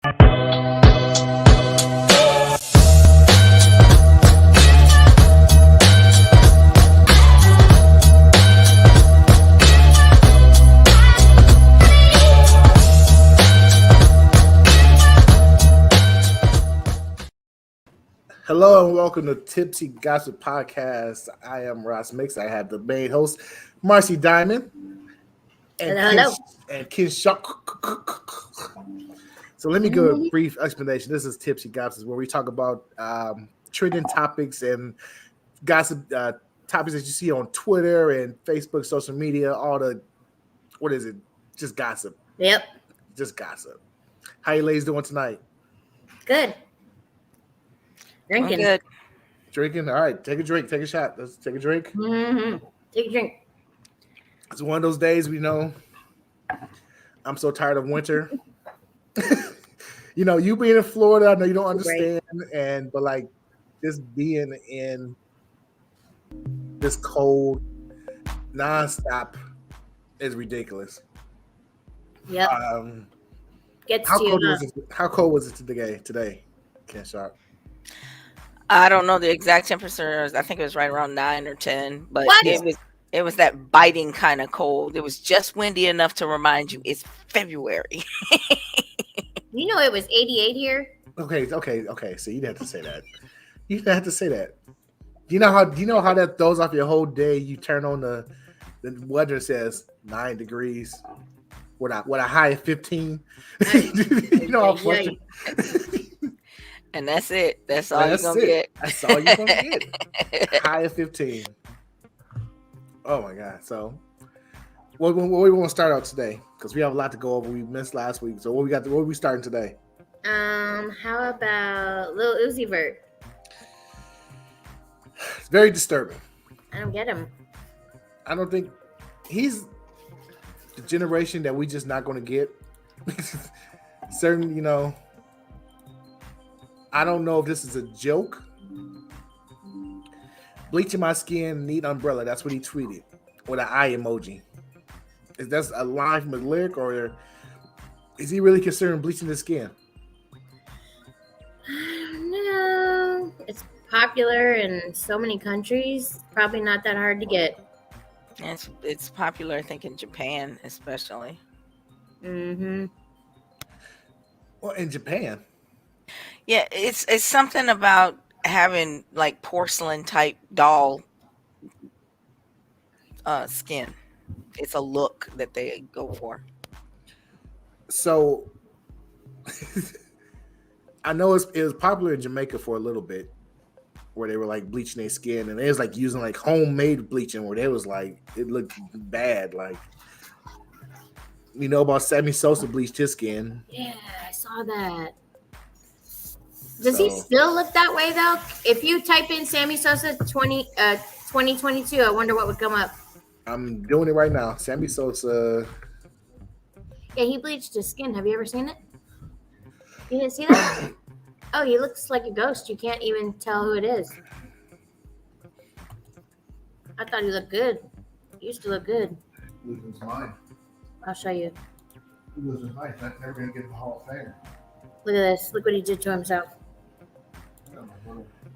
Hello and welcome to Tipsy Gossip Podcast. I am Ras Mixx. I have the main host, Marcy Diamond, and Hello. Kinshok. So let me give a brief explanation. This is Tipsy Gossip, where we talk about trending topics and gossip topics that you see on Twitter and Facebook, social media, all the, what is it? Just gossip. Yep. Just gossip. How you ladies doing tonight? Good. Drinking. Good. Drinking? All right, take a drink. Take a shot. Let's take a drink. Mm-hmm. Take a drink. It's one of those days we know I'm so tired of winter. You being in Florida, I know you don't understand, but like just being in this cold nonstop is ridiculous. Yep. Gets how to you. How cold was it today, Kinshok? I don't know the exact temperature. I think it was right around 9 or 10, but What? it was that biting kind of cold. It was just windy enough to remind you it's February. You know it was 88 here. Okay. So you didn't have to say that. You didn't have to say that. Do you know how that throws off your whole day? You turn on the weather says 9 degrees with a high of 15. You know how fluctuating. And that's it. That's all you're gonna get. That's all you're gonna get. High of 15. Oh my God. So what we want to start out today, because we have a lot to go over. We missed last week. So what are we starting today? How about Lil Uzi Vert? It's very disturbing. I don't get him. I don't think he's the generation that we just not gonna get. Certain, I don't know if this is a joke. Bleaching my skin, need umbrella. That's what he tweeted with an eye emoji. Is that a line from his lyric, or is he really considering bleaching his skin? No, it's popular in so many countries. Probably not that hard to get. It's popular, I think, in Japan especially. Mm-hmm. Well, in Japan. Yeah, it's something about having like porcelain type doll skin. It's a look that they go for. So I know it was popular in Jamaica for a little bit, where they were like bleaching their skin, and they was like using like homemade bleaching, where they was like it looked bad. Like, about Sammy Sosa bleached his skin. Yeah, I saw that. Does he still look that way though? If you type in Sammy Sosa 2022, I wonder what would come up. I'm doing it right now. Sammy Sosa. Yeah, he bleached his skin. Have you ever seen it? You didn't see that? Oh, he looks like a ghost. You can't even tell who it is. I thought he looked good. He used to look good. Losing mine. I'll show you. Losing mine. That's never going to get in the Hall of Fame. Look at this. Look what he did to himself.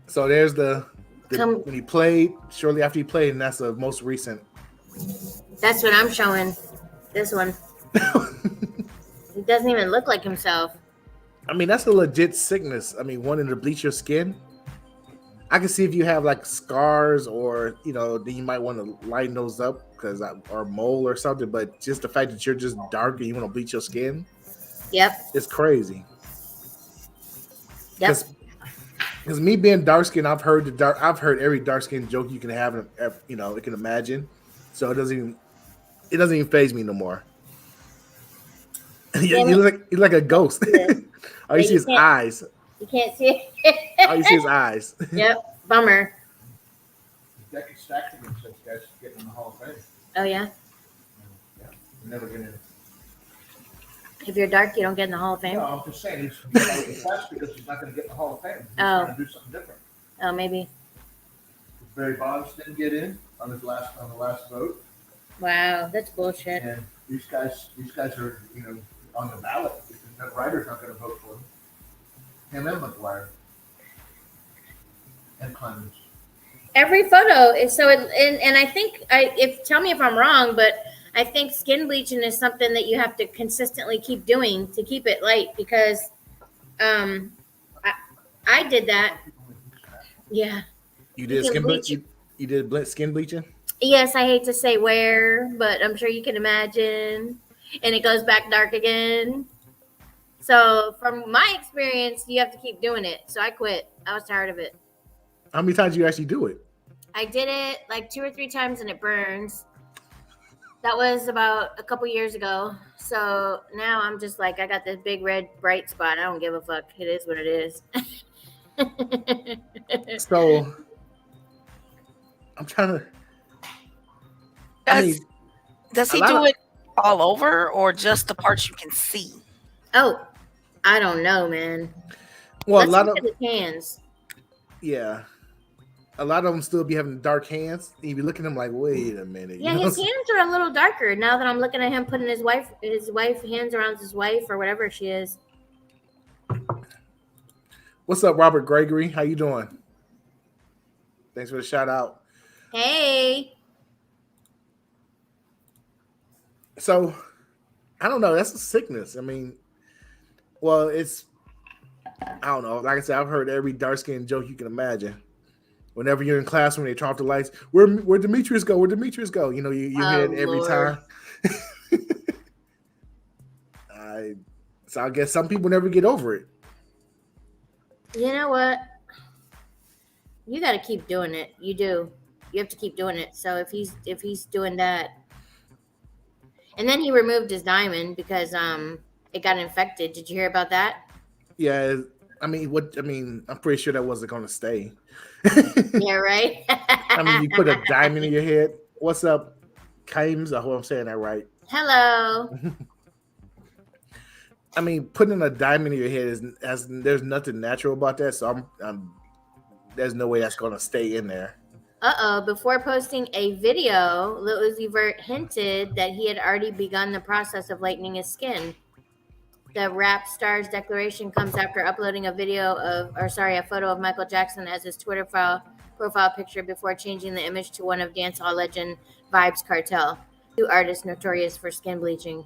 So there's the when he played, shortly after he played, and that's the most recent. That's what I'm showing. This one. He doesn't even look like himself. I mean, that's a legit sickness. I mean, wanting to bleach your skin. I can see if you have like scars or, then you might want to lighten those up or mole or something. But just the fact that you're just dark and you want to bleach your skin. Yep. It's crazy. Yep. Because me being dark skinned, I've heard every dark skin joke you can have, it can imagine. So it doesn't even faze me no more. You look like a ghost. All you see is eyes. You can't see it. All you see is eyes. Yep. Bummer. The deck is stacked against those guys getting in the Hall of Fame. Oh, yeah? Yeah. Never get in. If you're dark, you don't get in the Hall of Fame? No, I'm just saying he's fast because he's not going to get in the Hall of Fame. He's trying to do something different. Oh, maybe. Barry Bonds didn't get in on the last vote. Wow, that's bullshit. And these guys are, on the ballot. That Ryder's not going to vote for him. Him and McGuire. And Clemens. Every photo is so, and I think tell me if I'm wrong, but I think skin bleaching is something that you have to consistently keep doing to keep it light because, I did that. Yeah. You did skin bleaching. You did skin bleaching. Yes, I hate to say where, but I'm sure you can imagine, and it goes back dark again. So, from my experience, you have to keep doing it. So I quit. I was tired of it. How many times do you actually do it? I did it like 2 or 3 times and it burns. That was about a couple years ago. So now I'm just like, I got this big red bright spot. I don't give a fuck. It is what it is. So I'm trying to. Does he do it all over or just the parts you can see? Oh, I don't know, man. Well, Let's a lot look of at his hands. Yeah. A lot of them still be having dark hands. You be looking at them like, wait a minute. Yeah, his hands are a little darker now that I'm looking at him putting his wife hands around his wife or whatever she is. What's up, Robert Gregory? How you doing? Thanks for the shout out. Hey. So, I don't know. That's a sickness. I mean, well, it's, I don't know. Like I said, I've heard every dark skin joke you can imagine. Whenever you're in class, when they turn off the lights, where Demetrius go? Where Demetrius go? You know, you hear it every time. So I guess some people never get over it. You know what? You got to keep doing it. You do. You have to keep doing it. So if he's doing that, and then he removed his diamond because it got infected. Did you hear about that? Yeah, I'm pretty sure that wasn't going to stay. Yeah, right. I mean, you put a diamond in your head. What's up, Kimes? I hope I'm saying that right. Hello. I mean, putting a diamond in your head there's nothing natural about that. So there's no way that's going to stay in there. Before posting a video, Lil Uzi Vert hinted that he had already begun the process of lightening his skin. The rap star's declaration comes after uploading a photo of Michael Jackson as his Twitter profile picture before changing the image to one of dancehall legend Vybz Kartel, 2 artists notorious for skin bleaching.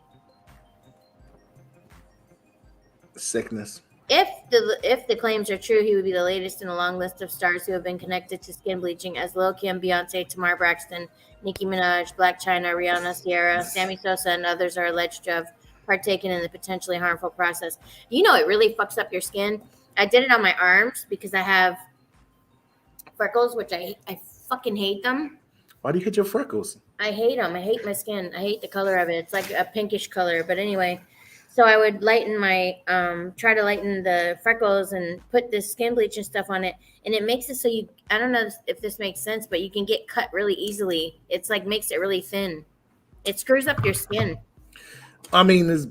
Sickness. If the claims are true, he would be the latest in a long list of stars who have been connected to skin bleaching, as Lil Kim, Beyonce, Tamar Braxton, Nicki Minaj, Blac Chyna, Rihanna, Ciara, Sammy Sosa, and others are alleged to have partaken in the potentially harmful process. You know, it really fucks up your skin. I did it on my arms because I have freckles, which I fucking hate them. Why do you hate your freckles? I hate them. I hate my skin. I hate the color of it. It's like a pinkish color. But anyway, so I would lighten try to lighten the freckles and put this skin bleach and stuff on it. And it makes it so I don't know if this makes sense, but you can get cut really easily. It's like makes it really thin. It screws up your skin. I mean, it's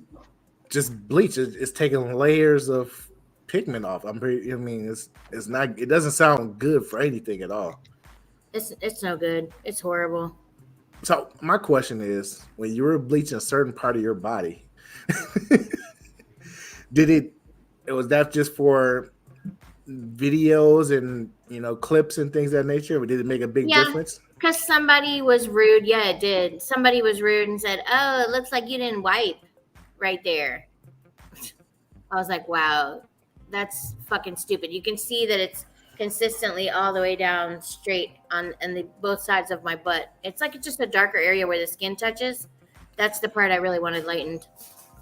just bleach. It's taking layers of pigment off. It's not. It doesn't sound good for anything at all. It's no good. It's horrible. So my question is, when you were bleaching a certain part of your body, was that just for videos and clips and things of that nature, or did it make a big difference? Because somebody was rude. Yeah, it did. Somebody was rude and said, "Oh, it looks like you didn't wipe right there." I was like, wow, that's fucking stupid. You can see that it's consistently all the way down straight on both sides of my butt. It's like it's just a darker area where the skin touches. That's the part I really wanted lightened.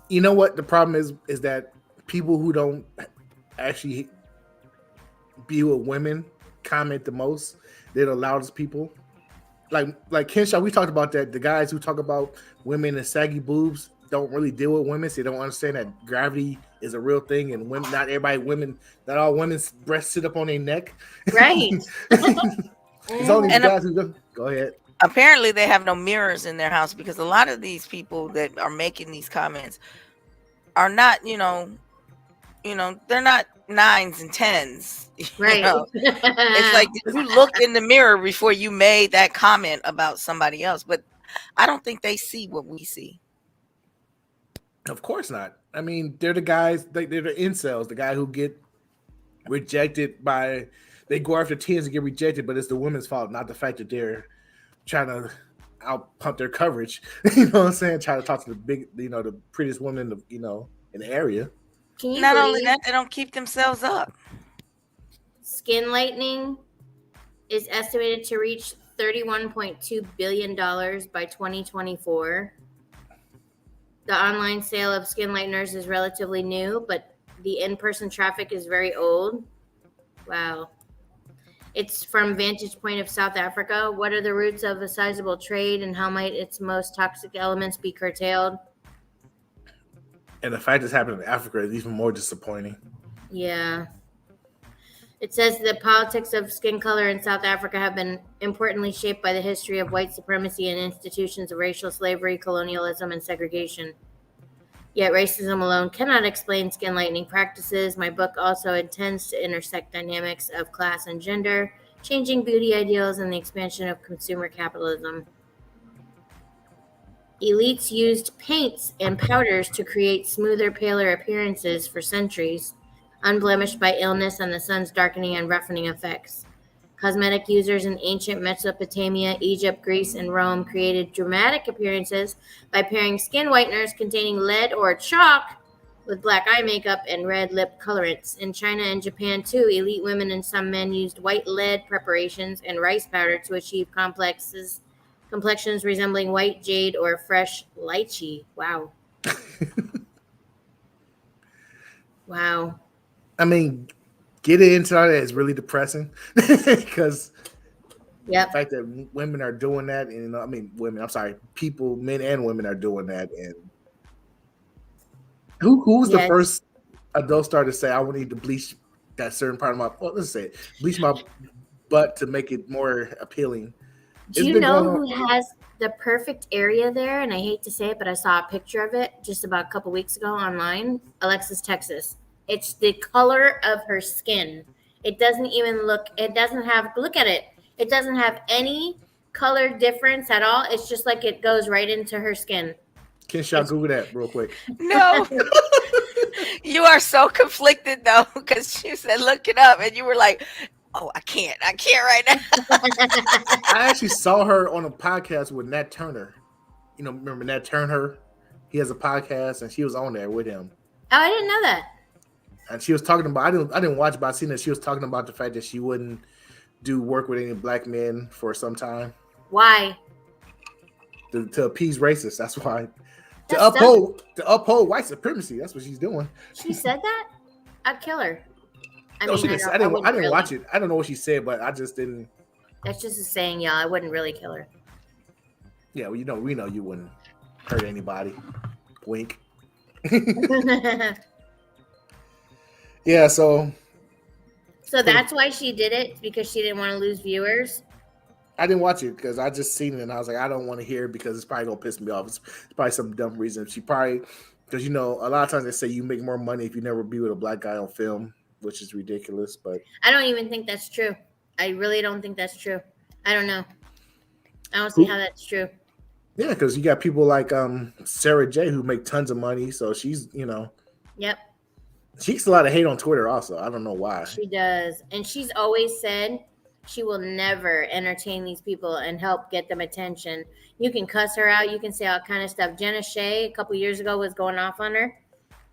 You know what the problem is that people who don't actually be with women comment the most. They're the loudest people. Like Kinshok, we talked about that. The guys who talk about women and saggy boobs don't really deal with women, so they don't understand that gravity is a real thing, and women, not all women's breasts sit up on their neck. Right. It's only the guys who go ahead. Apparently, they have no mirrors in their house because a lot of these people that are making these comments are not, they're not 9s and 10s. Right. It's like you looked in the mirror before you made that comment about somebody else, but I don't think they see what we see. Of course not. I mean, they're the guys. They're the incels. The guy who get rejected by. They go after teens and get rejected, but it's the women's fault, not the fact that they're trying to out pump their coverage. You know what I'm saying? Try to talk to the big, the prettiest woman, in the area. Can you Not only believe that, they don't keep themselves up. skin lightening is estimated to reach $31.2 billion by 2024. The online sale of skin lighteners is relatively new, but the in-person traffic is very old. Wow. It's from Vantage Point of South Africa. What are the roots of a sizable trade, and how might its most toxic elements be curtailed? And the fact it's happening in Africa is even more disappointing. Yeah. It says the politics of skin color in South Africa have been importantly shaped by the history of white supremacy and institutions of racial slavery, colonialism, and segregation. Yet racism alone cannot explain skin lightening practices. My book also intends to intersect dynamics of class and gender, changing beauty ideals, and the expansion of consumer capitalism. Elites used paints and powders to create smoother, paler appearances for centuries, unblemished by illness and the sun's darkening and roughening effects. Cosmetic users in ancient Mesopotamia, Egypt, Greece, and Rome created dramatic appearances by pairing skin whiteners containing lead or chalk with black eye makeup and red lip colorants. In China and Japan, too, elite women and some men used white lead preparations and rice powder to achieve complexions resembling white jade or fresh lychee. Wow. Wow. I mean, getting into that is really depressing because Yep. the fact that women are doing that, and women. I'm sorry, people, men and women are doing that. And who was the first adult star to say, "I would need to bleach that certain part of my bleach my butt to make it more appealing"? Do you know who has the perfect area there? And I hate to say it, but I saw a picture of it just about a couple weeks ago online. Alexis, Texas. It's the color of her skin. It doesn't even look at it. It doesn't have any color difference at all. It's just like it goes right into her skin. Kinshok, Google that real quick. No. You are so conflicted though, because you said look it up and you were like, oh, I can't right now. I actually saw her on a podcast with Nat Turner. Remember Nat Turner? He has a podcast and she was on there with him. Oh, I didn't know that. And she was talking about, I didn't watch, but I seen that she was talking about the fact that she wouldn't do work with any black men for some time. Why? To appease racists. That's why. To uphold white supremacy. That's what she's doing. She said that? I'd kill her. I didn't watch it. I don't know what she said, but I just didn't. That's just a saying, y'all. I wouldn't really kill her. Yeah, well, we know you wouldn't hurt anybody. Wink. Yeah, so that's why she did it, because she didn't want to lose viewers. I didn't watch it because I just seen it and I was like, I don't want to hear it because it's probably gonna piss me off. It's probably some dumb reason. She probably, because a lot of times they say you make more money if you never be with a black guy on film, which is ridiculous. But I don't even think that's true. I really don't think that's true. I don't know. I don't see how that's true. Yeah, because you got people like Sarah J who make tons of money, so she's Yep. She gets a lot of hate on Twitter also. I don't know why. She does. And she's always said she will never entertain these people and help get them attention. You can cuss her out. You can say all kind of stuff. Jenna Shea, a couple years ago, was going off on her,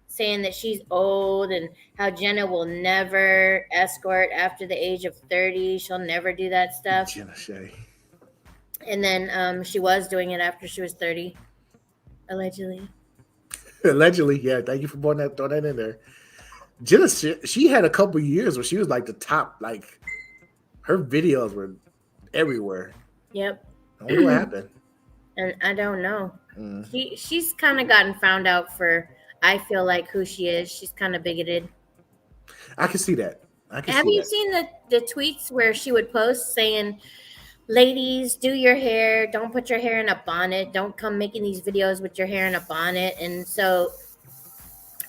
saying that she's old and how Jenna will never escort after the age of 30. She'll never do that stuff. Jenna Shea. And then she was doing it after she was 30, allegedly. Allegedly, yeah. Thank you for throwing that in there. Jenna, she had a couple years where she was like the top, like her videos were everywhere. Yep. I wonder what happened. And I don't know. She's kind of gotten found out for, I feel like, who she is. She's kind of bigoted. I can see that. Have you seen the tweets where she would post saying, ladies, do your hair. Don't put your hair in a bonnet. Don't come making these videos with your hair in a bonnet. And so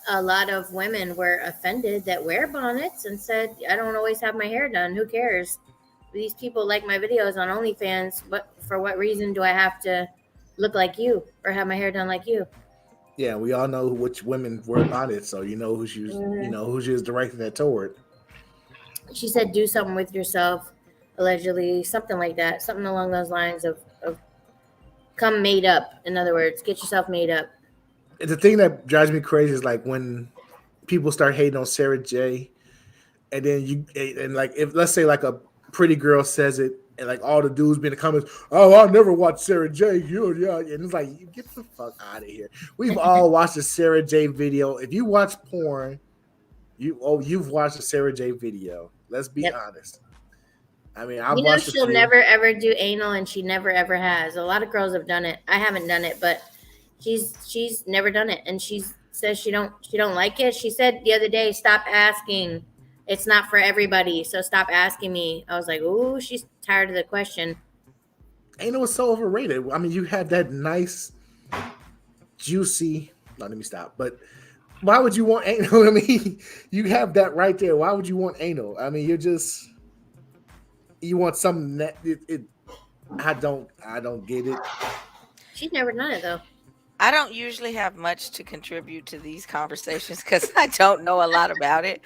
a lot of women were offended that wear bonnets and said, I don't always have my hair done. Who cares? These people like my videos on OnlyFans. But for what reason do I have to look like you or have my hair done like you? Yeah, we all know which women were on it, so you know who she was. You know who she was directing that toward. She said, "Do something with yourself," allegedly, something like that, something along those lines of come made up. In other words, get yourself made up. The thing that drives me crazy is like when people start hating on Sarah J, and then like if let's say like a pretty girl says it, and like all the dudes be in the comments, oh, I'll never watch Sarah J. Yeah, and it's like, you get the fuck out of here. We've all watched a Sarah J video. If you watch porn, you've watched a Sarah J video. Let's be honest. I mean, I've watched she'll never ever do anal, and she never ever has. A lot of girls have done it. I haven't done it, but she's never done it, and she says she don't like it. She said the other day, "Stop asking. It's not for everybody, so stop asking me." I was like, "Ooh, she's tired of the question." Anal is so overrated. I mean, you have that nice, juicy. No, let me stop. But why would you want anal? I mean, you have that right there. Why would you want anal? I mean, you want something that I don't get it. She's never done it though. I don't usually have much to contribute to these conversations because I don't know a lot about it.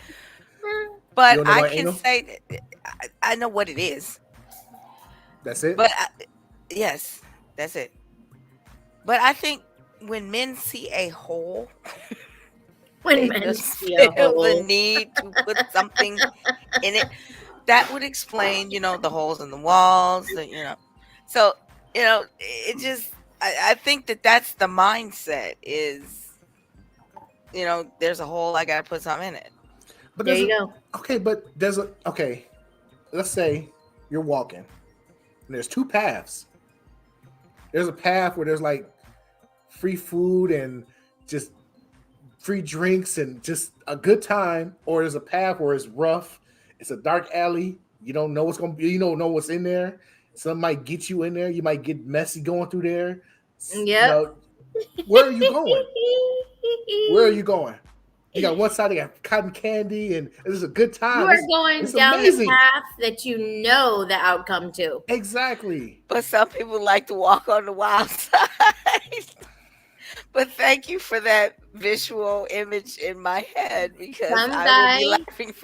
But I can say I know what it is. That's it? But yes, that's it. But I think when men see a hole, when men see a hole, the need to put something in it, that would explain, the holes in the walls, So, it just, I think that's the mindset is, there's a hole, I got to put something in it. But there you go. Okay, but let's say you're walking and there's two paths. There's a path where there's like free food and just free drinks and just a good time, or there's a path where it's rough. It's a dark alley. You don't know what's going to be. You don't know what's in there. Some might get you in there. You might get messy going through there. Yeah. Where are you going? Where are you going? You got one side, you got cotton candy, and it's a good time. You are going down the path that you know the outcome to. Exactly. But some people like to walk on the wild side. But thank you for that visual image in my head, because I will be laughing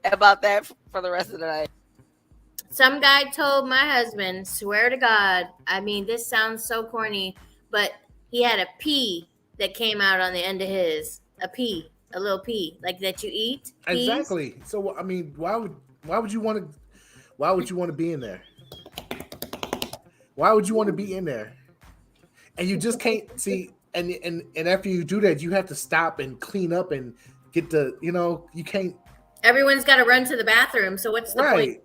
about that for the rest of the night. Some guy told my husband, swear to God, I mean, this sounds so corny, but he had a pea that came out on the end of his. A little pea, like that you eat. Peas. Exactly. So I mean, why would you want to be in there? Why would you want to be in there? And you just can't see. And after you do that, you have to stop and clean up and get you can't. Everyone's got to run to the bathroom. So what's the point?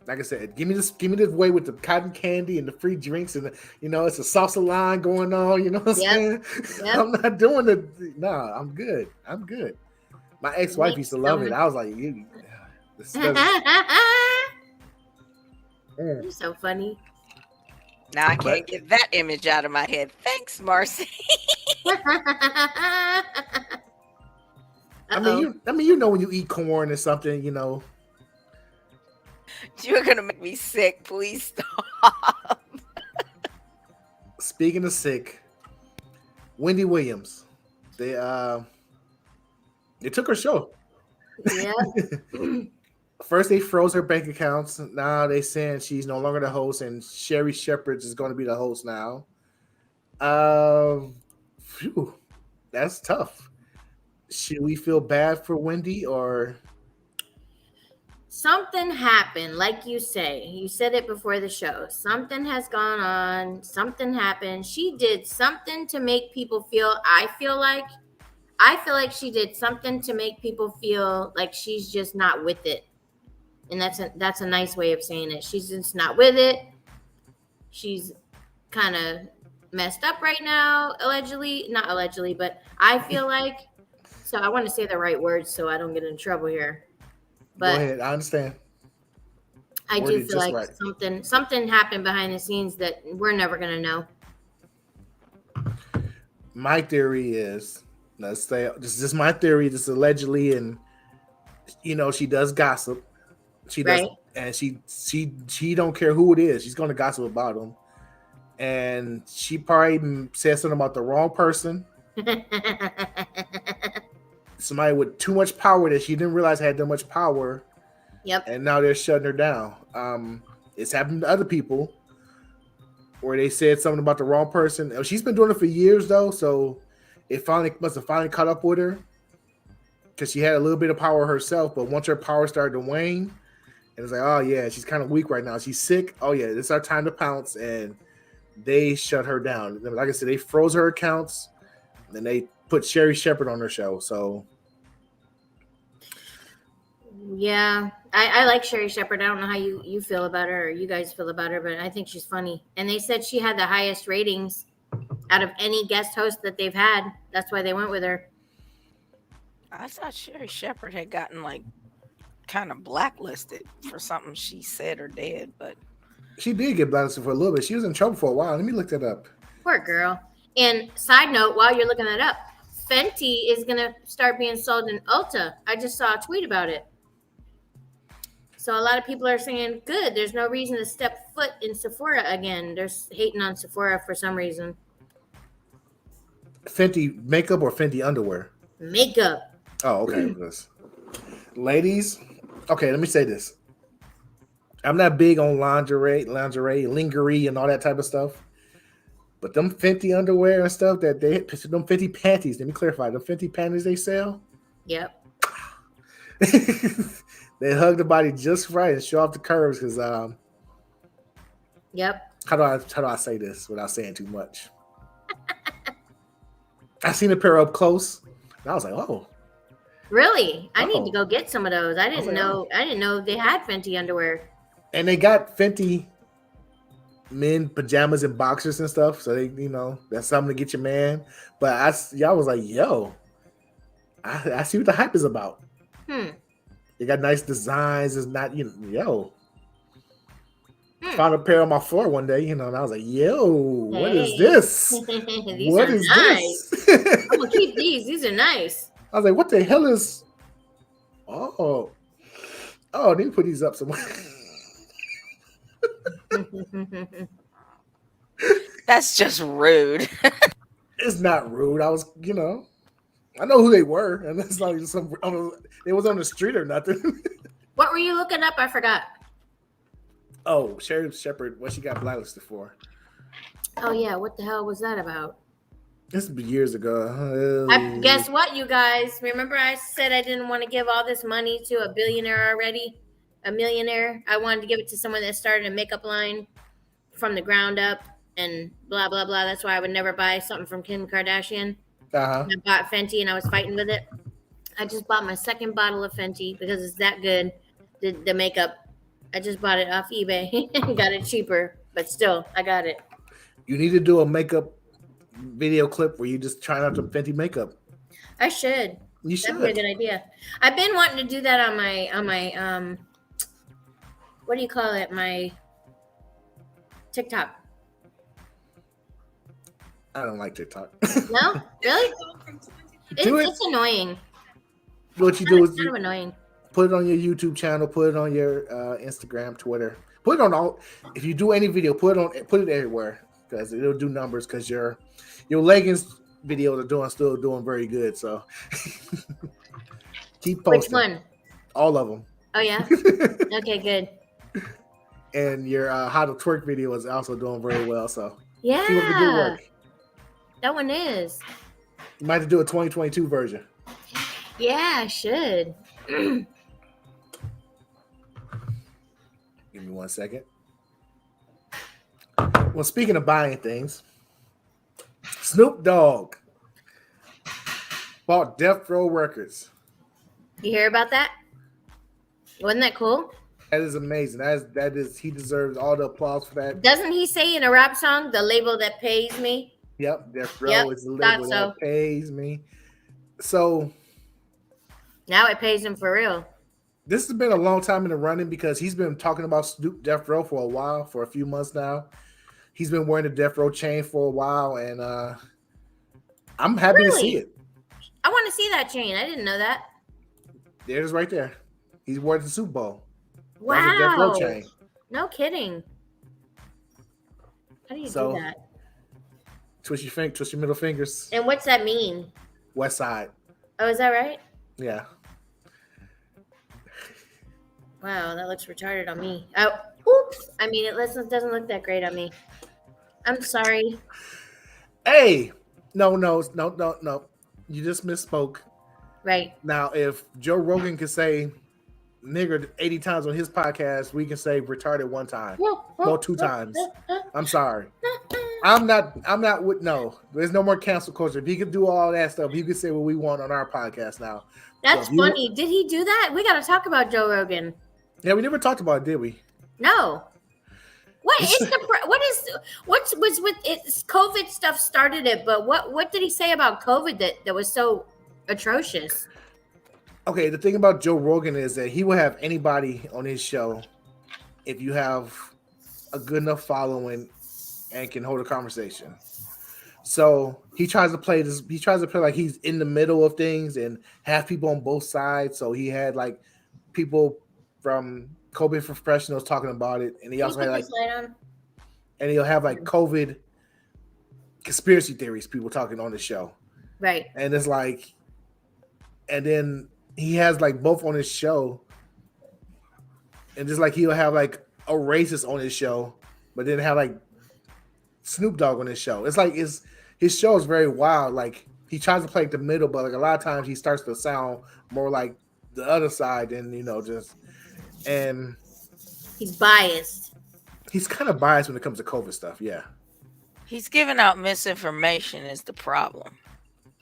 Like I said, give me this way with the cotton candy and the free drinks and it's a salsa line going on. You know what I'm saying? Yep. I'm not doing it. No, I'm good. My ex-wife used to love it. I was like, You're so funny. Now I can't get that image out of my head. Thanks, Marcy. I mean, when you eat corn or something, You're gonna make me sick. Please stop. Speaking of sick, Wendy Williams, they took her show. Yeah. First they froze her bank accounts. Now they saying she's no longer the host, and Sherry Shepard is going to be the host now. That's tough. Should we feel bad for Wendy or? Something happened, like you say. You said it before the show. Something has gone on. Something happened. She did something to make people feel. I feel like she did something to make people feel like she's just not with it. And that's a nice way of saying it. She's just not with it. She's kind of messed up right now, allegedly. Not allegedly, but I feel like. So I want to say the right words so I don't get in trouble here. But go ahead. I understand. I do feel like something happened behind the scenes that we're never going to know. My theory is, let's say, this is my theory, this allegedly, and she does gossip. She does, and she don't care who it is. She's going to gossip about them. and she probably said something about the wrong person. Somebody with too much power that she didn't realize had that much power. Yep. And now they're shutting her down. It's happened to other people where they said something about the wrong person. She's been doing it for years though, so it must have finally caught up with her because she had a little bit of power herself. But once her power started to wane, and it's like, oh yeah, she's kind of weak right now. She's sick. Oh yeah, this is our time to pounce, and they shut her down. Like I said, they froze her accounts, and they put Sherry Shepherd on her show. So yeah, I like Sherry Shepherd. I don't know how you feel about her or you guys feel about her, but I think she's funny. And they said she had the highest ratings out of any guest host that they've had. That's why they went with her. I thought Sherry Shepherd had gotten like kind of blacklisted for something she said or did, but she did get blacklisted for a little bit. She was in trouble for a while. Let me look that up. Poor girl. And side note, while you're looking that up, Fenty is going to start being sold in Ulta. I just saw a tweet about it. So a lot of people are saying, good, there's no reason to step foot in Sephora again. They're hating on Sephora for some reason. Fenty makeup or Fenty underwear? Makeup. Oh, okay. Ladies, okay, let me say this. I'm not big on lingerie, lingerie, and all that type of stuff. But them Fenty underwear and stuff that them Fenty panties, let me clarify, the Fenty panties they sell? Yep. They hug the body just right and show off the curves because Yep. How do I say this without saying too much? I seen a pair up close, and I was like, oh. Really? I need to go get some of those. I didn't know they had Fenty underwear. And they got Fenty men pajamas and boxers and stuff. So they, that's something to get your man. But y'all was like, yo, I see what the hype is about. They got nice designs. It's not, yo. Found a pair on my floor one day, and I was like, yo, what is this? What is nice. This? I'm gonna keep these. These are nice. I was like, what the hell is? Oh, let me put these up somewhere. That's just rude. It's not rude. I was, I know who they were, and it's not just it was on the street or nothing. What were you looking up? I forgot. Oh, Sherry Shepherd, what she got blacklisted for? Oh yeah, what the hell was that about? This was years ago. Guess what, you guys? Remember I said I didn't want to give all this money to a billionaire already? A millionaire? I wanted to give it to someone that started a makeup line from the ground up and blah, blah, blah. That's why I would never buy something from Kim Kardashian. I bought Fenty and I was fighting with it. I just bought my second bottle of Fenty because it's that good. The makeup. I just bought it off eBay and got it cheaper, but still, I got it. You need to do a makeup video clip where you just try out the Fenty makeup. I should. You should. That'd be a good idea. I've been wanting to do that on my what do you call it? My TikTok. I don't like TikTok. No? Really? It's annoying. What you do is kind of annoying. Put it on your YouTube channel, put it on your Instagram, Twitter. Put it on all. If you do any video, put it everywhere because it'll do numbers. Because your leggings videos are still doing very good. So keep posting. Which one? All of them. Oh yeah. Okay, good. And your how to twerk video is also doing very well. So yeah, keep up the good work. That one is. You might have to do a 2022 version. Yeah, I should. Give me 1 second. Well, speaking of buying things, Snoop Dogg bought Death Row Records. You hear about that? Wasn't that cool? That is amazing. That is he deserves all the applause for that. Doesn't he say in a rap song, the label that pays me? Yep, Death Row is the label that pays me. So now it pays him for real. This has been a long time in the running because he's been talking about Snoop Death Row for a while, for a few months now. He's been wearing the Death Row chain for a while, and I'm happy to see it. I want to see that chain. I didn't know that. There it is right there. He's wore it at the Super Bowl. Wow. That's a Death Row chain. No kidding. How do you So do that? twist your middle fingers. And what's that mean? West side. Oh, is that right? Yeah. Wow, that looks retarded on me. Oh, oops. I mean, it doesn't look that great on me. I'm sorry. Hey, no. You just misspoke. Right. Now, if Joe Rogan can say nigger 80 times on his podcast, we can say retarded one time. Well, 2 times. I'm sorry. I'm not with no. There's no more cancel culture. If he could do all that stuff, he could say what we want on our podcast now. That's funny. Did he do that? We got to talk about Joe Rogan. Yeah, we never talked about it, did we? No. What's with it's COVID stuff started it, but what did he say about COVID that was so atrocious? Okay, the thing about Joe Rogan is that he will have anybody on his show if you have a good enough following and can hold a conversation. So he tries to play this. He tries to play like he's in the middle of things and have people on both sides. So he had like people from COVID professionals talking about it, and he also had like, and he'll have like COVID conspiracy theories people talking on the show, right? And it's like, and then he has like both on his show, and just like he'll have like a racist on his show, but then have like Snoop Dogg on his show. It's like his show is very wild. Like he tries to play like the middle, but like a lot of times he starts to sound more like the other side than just. And he's biased. He's kind of biased when it comes to COVID stuff. Yeah. He's giving out misinformation is the problem.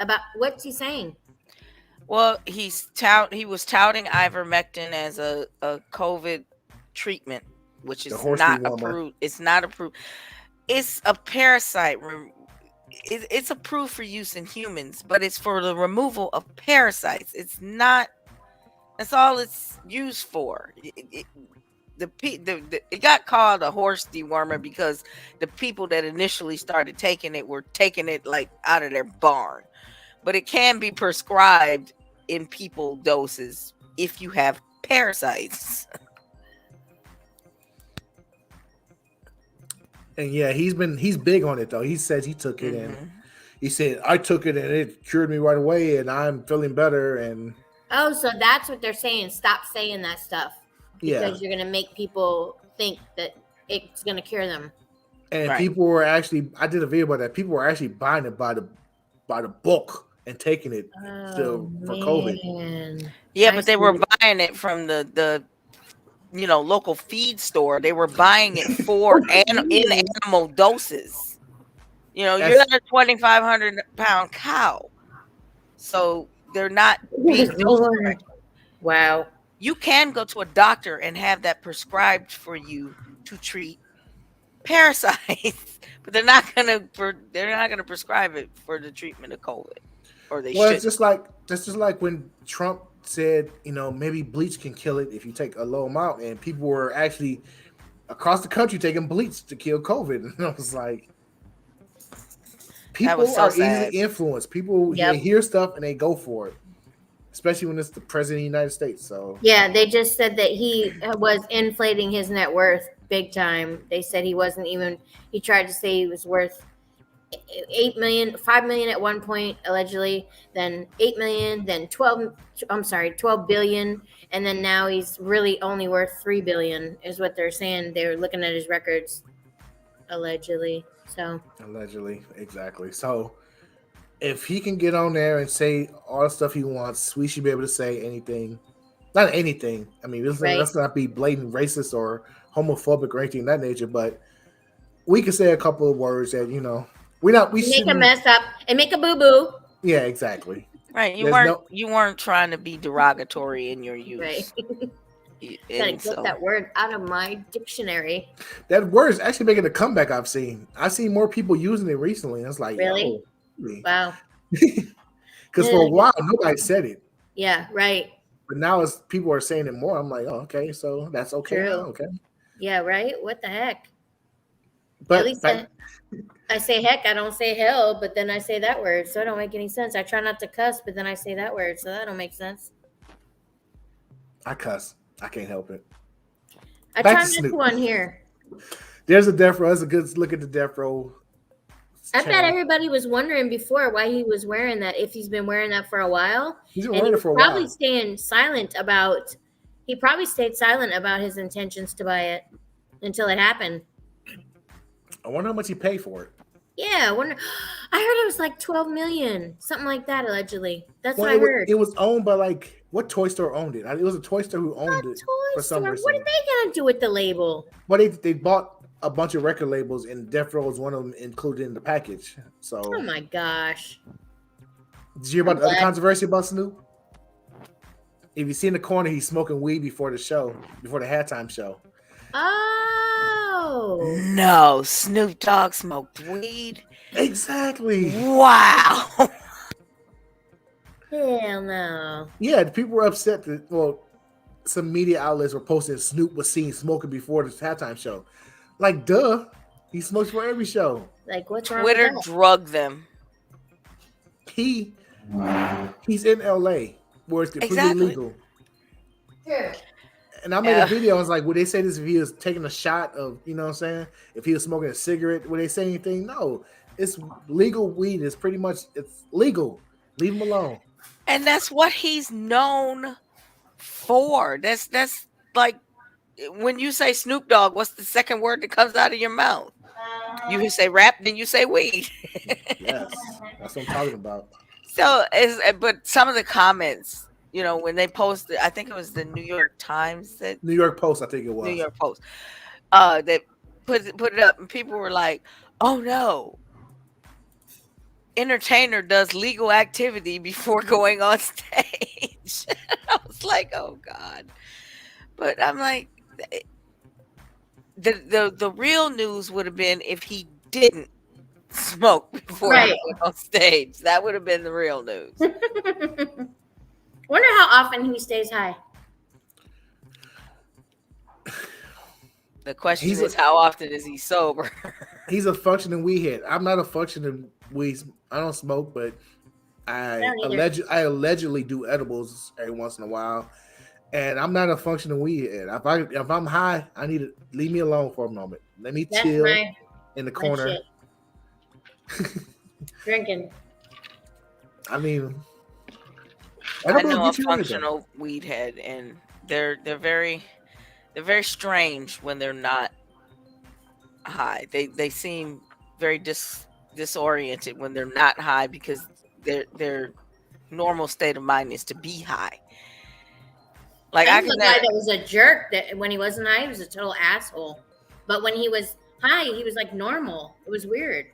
About what's he saying? Well, he was touting ivermectin as a COVID treatment, which is not approved. It's not approved. It's a parasite. It's approved for use in humans, but it's for the removal of parasites. It's not. That's all it's used for. It got called a horse dewormer because the people that initially started taking it were taking it like out of their barn. But it can be prescribed in people doses if you have parasites. And yeah, he's big on it though. He says he took it and he said I took it and it cured me right away and I'm feeling better. And oh, so that's what they're saying. Stop saying that stuff because you're gonna make people think that it's gonna cure them. And people were actually, I did a video about that. People were actually buying it by the book and taking it still for COVID. Yeah, but they were buying it from the local feed store. They were buying it for in animal doses. You're not a 2,500 pound cow, so they're not being dosed. Wow. You can go to a doctor and have that prescribed for you to treat parasites, but they're not gonna prescribe it for the treatment of COVID. Or they should. It's just like when Trump said, maybe bleach can kill it if you take a low amount, and people were actually across the country taking bleach to kill COVID. And I was like, people are easily influenced. People they hear stuff and they go for it, especially when it's the president of the United States. So yeah, they just said that he was inflating his net worth big time. They said he wasn't even. He tried to say he was worth 8 million, 5 million at one point allegedly, then 8 million, then 12 billion, and then now he's really only worth 3 billion is what they're saying. They're looking at his records allegedly. So allegedly, exactly. So if he can get on there and say all the stuff he wants, we should be able to say anything. Not anything. I mean, let's not be blatant racist or homophobic or anything of that nature, but we can say a couple of words that we make a mess up and make a boo boo. Yeah, exactly. Right. You weren't trying to be derogatory in your use. Right. Gotta get that word out of my dictionary. That word is actually making a comeback. I've seen more people using it recently. It's like, really? Wow. Because for a while nobody said it. Yeah, right. But now as people are saying it more, I'm like, oh, okay, so that's okay. Now, okay. Yeah, right. What the heck? But at least I say heck, I don't say hell, but then I say that word, so it don't make any sense. I try not to cuss, but then I say that word, so that don't make sense. I cuss. I can't help it. I try not to on here. There's a death row. That's a good look at the death row. I bet everybody was wondering before why he was wearing that, if he's been wearing that for a while. He's been And wearing he it for a was probably while. staying silent about, he probably stayed silent about his intentions to buy it until it happened. I wonder how much he paid for it. Yeah, I wonder. I heard it was like 12 million, something like that, allegedly. That's Well, what I heard. it was owned by like what toy store owned it? It was a toy store who owned it Toy for some store. reason. What are they gonna do with the label? Well, they bought a bunch of record labels, and Death Row was one of them included in the package. So, Oh my gosh. did you hear about the other glad- controversy about Snoop? If you see in the corner, he's smoking weed before the halftime show. Oh. No, Snoop Dogg smoked weed. Exactly. Wow. Hell no. Yeah, the people were upset that some media outlets were posting Snoop was seen smoking before the halftime show. Like, duh, he smokes for every show. Like, what's wrong Twitter with that? drugged them. He's in LA where it's completely Exactly. legal. True. And I made a video. I was like, would they say this if he was taking a shot of, you know what I'm saying? If he was smoking a cigarette, would they say anything? No. It's legal weed. It's pretty much, it's legal. Leave him alone. And that's what he's known for. That's like when you say Snoop Dogg, what's the second word that comes out of your mouth? You can say rap, then you say weed. Yes. That's what I'm talking about. So, but some of the comments, when they posted, I think it was the New York Times that New York Post, I think it was. New York Post, that put it up, and people were like, "Oh no, entertainer does legal activity before going on stage." I was like, "Oh God," but I'm like, the real news would have been if he didn't smoke before he went on stage. That would have been the real news. Wonder how often he stays high. The question is, how often is he sober? He's a functioning weed head. I'm not a functioning weed. I don't smoke, but I allegedly do edibles every once in a while. And I'm not a functioning weed head. If I'm high, I need to leave me alone for a moment. Let me chill in the corner. Drinking. I mean, I know a functional weed head, and they're very strange when they're not high. They seem very disoriented when they're not high, because their normal state of mind is to be high. Like, I was a guy that was a jerk. That when he wasn't high, he was a total asshole. But when he was high, he was like normal. It was weird.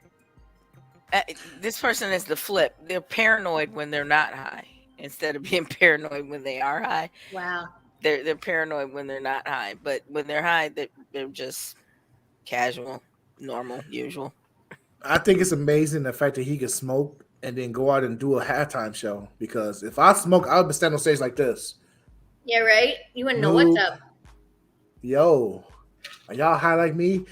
This person is the flip. They're paranoid when they're not high, instead of being paranoid when they are high. Wow. They're paranoid when they're not high, but when they're high, they're just casual, normal, usual. I think it's amazing the fact that he can smoke and then go out and do a halftime show. Because if I smoke, I would be standing on stage like this. Yeah, right? You wouldn't know what's up. Yo, are y'all high like me?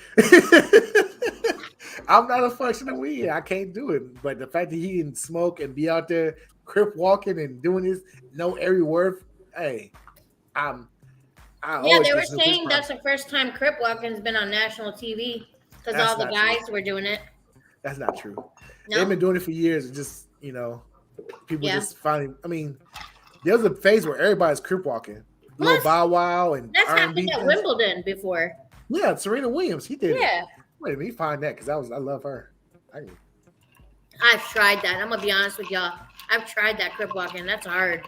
I'm not a functioning weed. I can't do it. But the fact that he can smoke and be out there crip walking and doing this, know every word. Hey, they were saying that's the first time crip walking's been on national TV, because all the guys were doing it. That's not true. No? They've been doing it for years. And just, people just finally. I mean, there was a phase where everybody's crip walking. Lil Bow Wow and that's R&B happened at Wimbledon before. Yeah, Serena Williams. He did. Yeah. Wait, let me find that, because I love her. I've tried that. I'm gonna be honest with y'all. I've tried that crip walking. That's hard.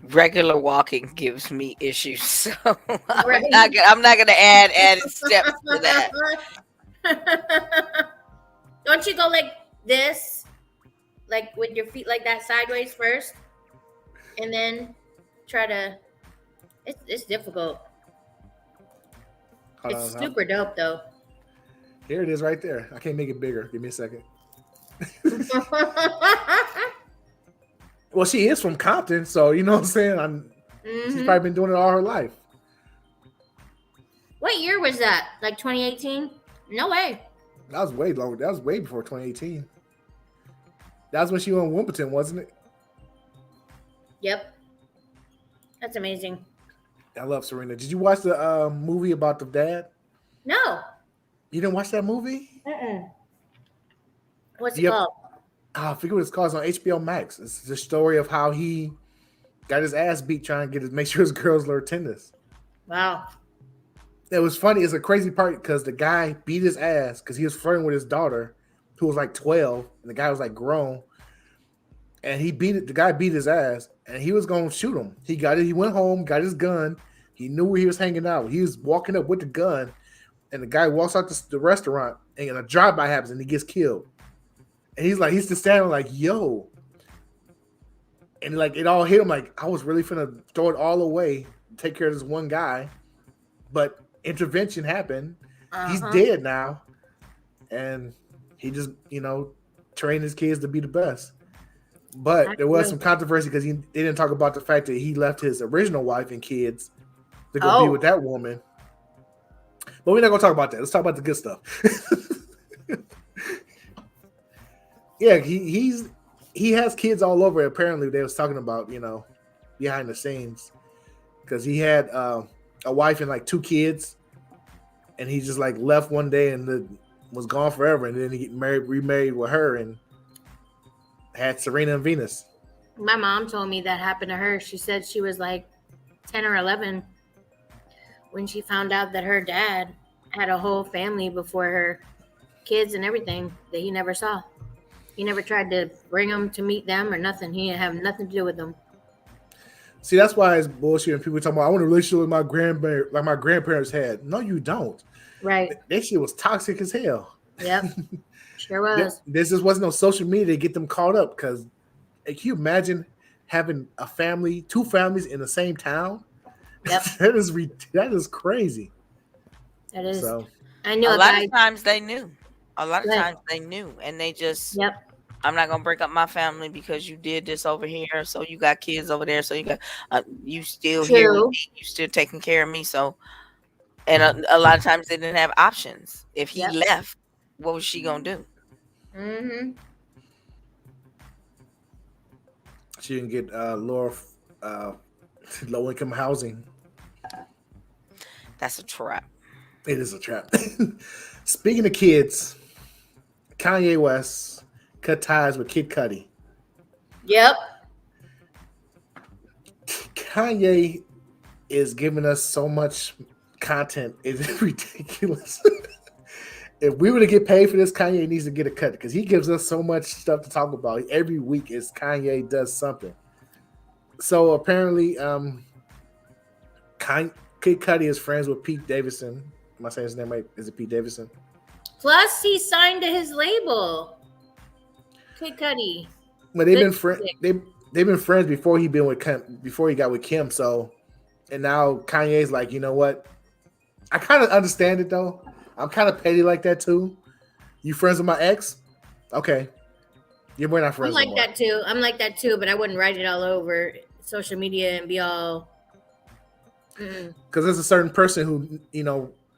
Regular walking gives me issues, so I'm not gonna add added steps to that. Don't you go like this, like with your feet like that sideways first, and then try to? It's difficult. It's super dope though. Here it is right there. I can't make it bigger. Give me a second. Well, she is from Compton, so you know what I'm saying? She's probably been doing it all her life. What year was that? Like 2018? No way. That was way longer. That was way before 2018. That was when she won Wimbledon, wasn't it? Yep. That's amazing. I love Serena. Did you watch the movie about the dad? No. You didn't watch that movie? What's it Yep. called? I forget what it's called. It's on HBO Max. It's the story of how he got his ass beat trying to make sure his girls learn tennis. Wow. It was funny. It's a crazy part because the guy beat his ass because he was flirting with his daughter, who was like 12, and the guy was like grown. And the guy beat his ass, and he was gonna shoot him. He got it. He went home, got his gun. He knew where he was hanging out. He was walking up with the gun, and the guy walks out the restaurant, and a drive-by happens, and he gets killed. And he's just standing like, yo. And like it all hit him like I was really finna throw it all away, take care of this one guy. But intervention happened. He's dead now. And he just, trained his kids to be the best. But there was some controversy because they didn't talk about the fact that he left his original wife and kids to go be with that woman. But we're not gonna talk about that. Let's talk about the good stuff. Yeah, he has kids all over. Apparently, they was talking about behind the scenes because he had a wife and like 2 kids, and he just like left one day and was gone forever, and then he remarried with her and had Serena and Venus. My mom told me that happened to her. She said she was like 10 or 11 when she found out that her dad had a whole family before her, kids and everything that he never saw. He never tried to bring them to meet them or nothing. He didn't have nothing to do with them. See, that's why it's bullshit. And people talking about I want a relationship with my grandparents, like my grandparents had. No, you don't. Right. That shit was toxic as hell. Yep. Sure was. There just wasn't no social media to get them caught up because can you imagine having 2 families in the same town? Yep. that is crazy. That is. So, I know a lot of times they knew. A lot of times they knew, and they just. Yep. I'm not gonna break up my family because you did this over here. So you got kids over there. So you got you still here with me. You still taking care of me. So, and a lot of times they didn't have options. If he left, what was she gonna do? Mm-hmm. She didn't get low income housing. That's a trap. It is a trap. Speaking of kids, Kanye West cut ties with Kid Cudi. Yep. Kanye is giving us so much content. It's ridiculous. If we were to get paid for this, Kanye needs to get a cut because he gives us so much stuff to talk about. Every week is Kanye does something. So apparently, Kid Cudi is friends with Pete Davidson. Am I saying his name right? Is it Pete Davidson? Plus, he signed to his label. Kid Cudi. Well, they've been friends. They've been friends before he got with Kim. So, and now Kanye's like, you know what? I kind of understand it though. I'm kind of petty like that too. You friends with my ex? Okay, we're not friends. I'm like that too. I'm like that too, but I wouldn't write it all over social media and be all. Because there's a certain person who